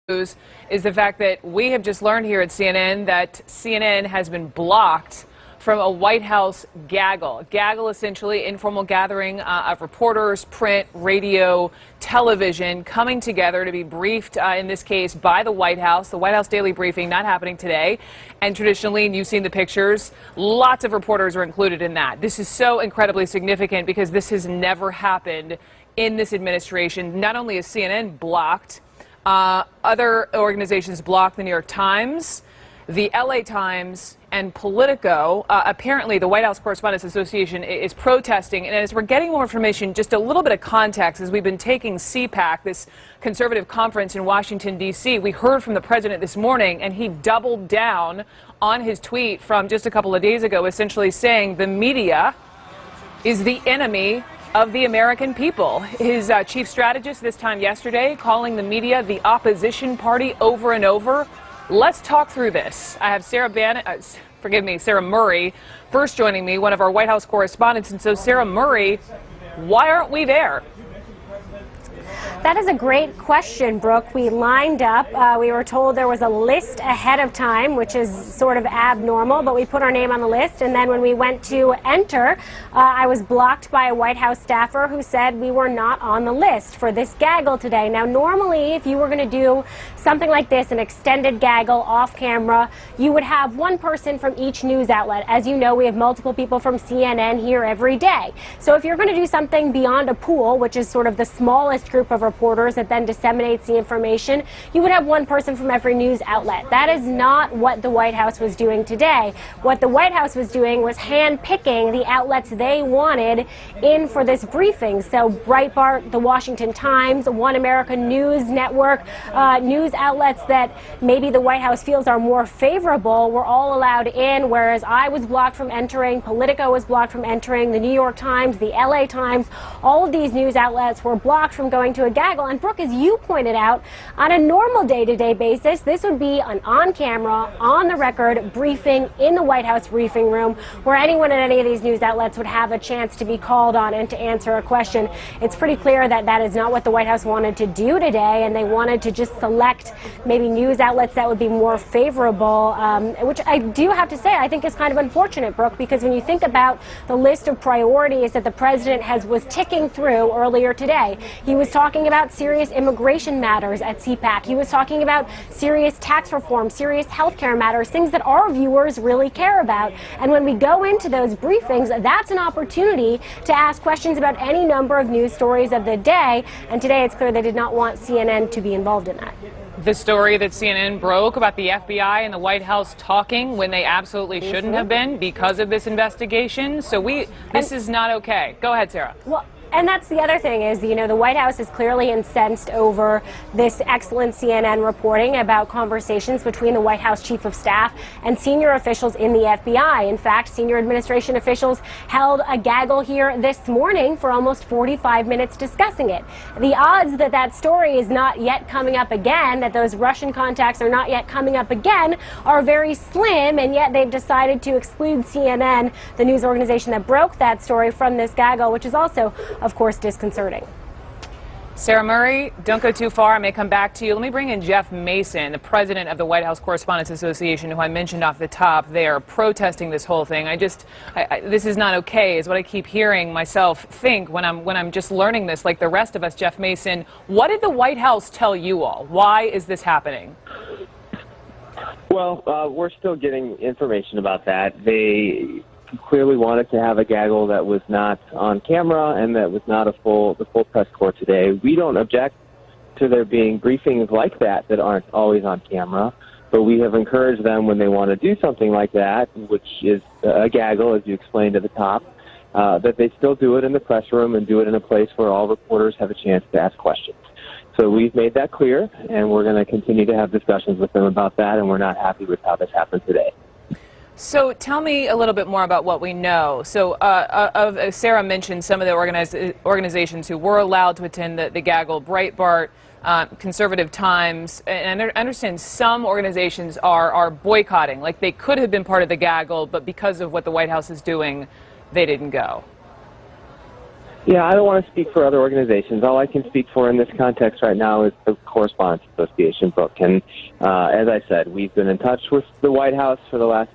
news is the fact that we have just learned here at CNN that CNN has been blocked from a White House gaggle. Gaggle, essentially, informal gathering of reporters, print, radio, television, coming together to be briefed, in this case, by the White House. The White House daily briefing not happening today. And traditionally, and you've seen the pictures, lots of reporters are included in that. This is so incredibly significant because this has never happened in this administration. Not only is CNN blocked, other organizations blocked, the New York Times, the LA Times, and Politico. Apparently, the White House Correspondents Association is protesting. And as we're getting more information, just a little bit of context, as we've been taking CPAC, this conservative conference in Washington, D.C., we heard from the president this morning, and he doubled down on his tweet from just a couple of days ago, essentially saying the media is the enemy of the American people. His chief strategist this time yesterday calling the media the opposition party over and over. Let's talk through this. I have Sarah Murray first joining me, one of our White House correspondents. And so, Sarah Murray, why aren't we there? That is a great question, Brooke. We lined up. We were told there was a list ahead of time, which is sort of abnormal, but we put our name on the list. And then when we went to enter, I was blocked by a White House staffer who said we were not on the list for this gaggle today. Now, normally, if you were going to do something like this, an extended gaggle off camera, you would have one person from each news outlet. As you know, we have multiple people from CNN here every day. So if you're going to do something beyond a pool, which is sort of the smallest group of reporters that then disseminates the information, you would have one person from every news outlet. That is not what the White House was doing today. What the White House was doing was hand-picking the outlets they wanted in for this briefing. So Breitbart, the Washington Times, One America News Network, news outlets that maybe the White House feels are more favorable were all allowed in, whereas I was blocked from entering, Politico was blocked from entering, the New York Times, the LA Times, all of these news outlets were blocked from going to a gaggle. And Brooke, as you pointed out, on a normal day-to-day basis, this would be an on-camera, on-the-record briefing in the White House briefing room where anyone at any of these news outlets would have a chance to be called on and to answer a question. It's pretty clear that that is not what the White House wanted to do today, and they wanted to just select maybe news outlets that would be more favorable, which I do have to say I think is kind of unfortunate, Brooke, because when you think about the list of priorities that the president was ticking through earlier today, he was talking about serious immigration matters at CPAC. He was talking about serious tax reform, serious health care matters, things that our viewers really care about. And when we go into those briefings, that's an opportunity to ask questions about any number of news stories of the day. And today it's clear they did not want CNN to be involved in that. The story that CNN broke about the FBI and the White House talking when they absolutely shouldn't have been because of this investigation. So this is not okay. Go ahead, Sarah. Well, and that's the other thing is, you know, the White House is clearly incensed over this excellent CNN reporting about conversations between the White House chief of staff and senior officials in the FBI. In fact, senior administration officials held a gaggle here this morning for almost 45 minutes discussing it. The odds that that story is not yet coming up again, that those Russian contacts are not yet coming up again, are very slim, and yet they've decided to exclude CNN, the news organization that broke that story, from this gaggle, which is also, of course, disconcerting. Sarah Murray, don't go too far. I may come back to you. Let me bring in Jeff Mason, the president of the White House Correspondents Association, who I mentioned off the top. They are protesting this whole thing. This is not okay, is what I keep hearing myself think when I'm just learning this, like the rest of us. Jeff Mason, what did the White House tell you all? Why is this happening? Well, we're still getting information about that. They clearly wanted to have a gaggle that was not on camera and that was not the full press corps today. We don't object to there being briefings like that aren't always on camera, but we have encouraged them when they want to do something like that, which is a gaggle, as you explained at the top, that they still do it in the press room and do it in a place where all reporters have a chance to ask questions. So we've made that clear, and we're going to continue to have discussions with them about that, and we're not happy with how this happened today. So tell me a little bit more about what we know. So Sarah mentioned some of the organizations who were allowed to attend the gaggle, Breitbart, Conservative Times, and I understand some organizations are boycotting, like they could have been part of the gaggle, but because of what the White House is doing, they didn't go. Yeah, I don't want to speak for other organizations. All I can speak for in this context right now is the Correspondents Association, Brooke. And as I said, we've been in touch with the White House for the last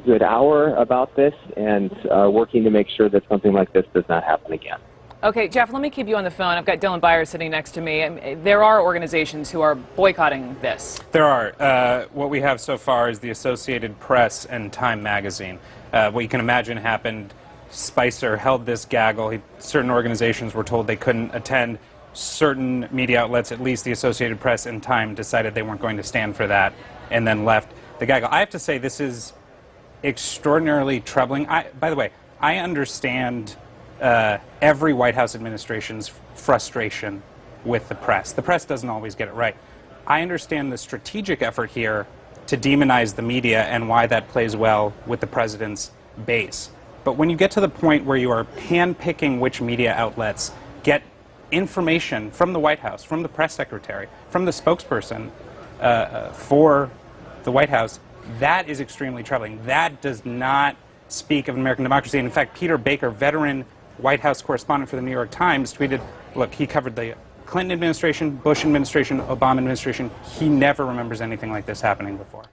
good hour about this and working to make sure that something like this does not happen again. Okay, Jeff, let me keep you on the phone. I've got Dylan Byers sitting next to me. There are organizations who are boycotting this. There are. What we have so far is the Associated Press and Time Magazine. What you can imagine happened, Spicer held this gaggle. Certain organizations were told they couldn't attend. Certain media outlets, at least the Associated Press and Time, decided they weren't going to stand for that and then left the gaggle. I have to say this is extraordinarily troubling. By the way, I understand every White House administration's frustration with the press. The press doesn't always get it right. I understand the strategic effort here to demonize the media and why that plays well with the president's base. But when you get to the point where you are handpicking which media outlets get information from the White House, from the press secretary, from the spokesperson for the White House, that is extremely troubling. That does not speak of American democracy. And in fact, Peter Baker, veteran White House correspondent for the New York Times, tweeted, look, he covered the Clinton administration, Bush administration, Obama administration. He never remembers anything like this happening before.